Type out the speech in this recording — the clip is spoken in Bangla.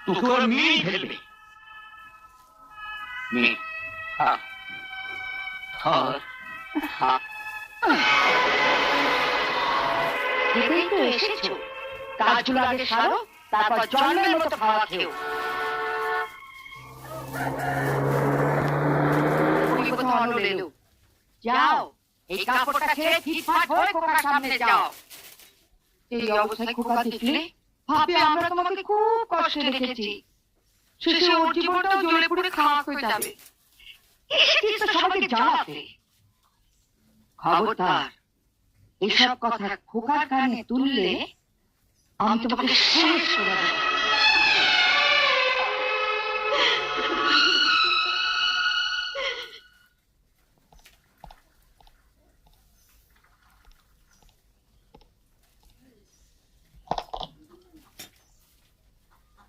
তোকে ওর মেয়েই ফেলবে। মেয়ে এতেই তো এসেছো, কাজগুলো আগে সারো, তারপর জন্মের মতো খাওয়া খেও। যাও, এই কাপড়টা ছেড়ে ফিটফাট হয়ে খোকার সামনে যাও। এই অবস্থায় খোকা দেখলে ভাবে আমরা তোমাকে খুব কষ্টে রেখেছি, শেষে ওর জীবনটাও জ্বলে পুড়ে খাক হয়ে যাবে। এসেছিস তো সবাইকে জ্বালাতে। খবরদার এসব কথা খোকার কানে তুললে আমি তোমাকে শেষ করে দেব।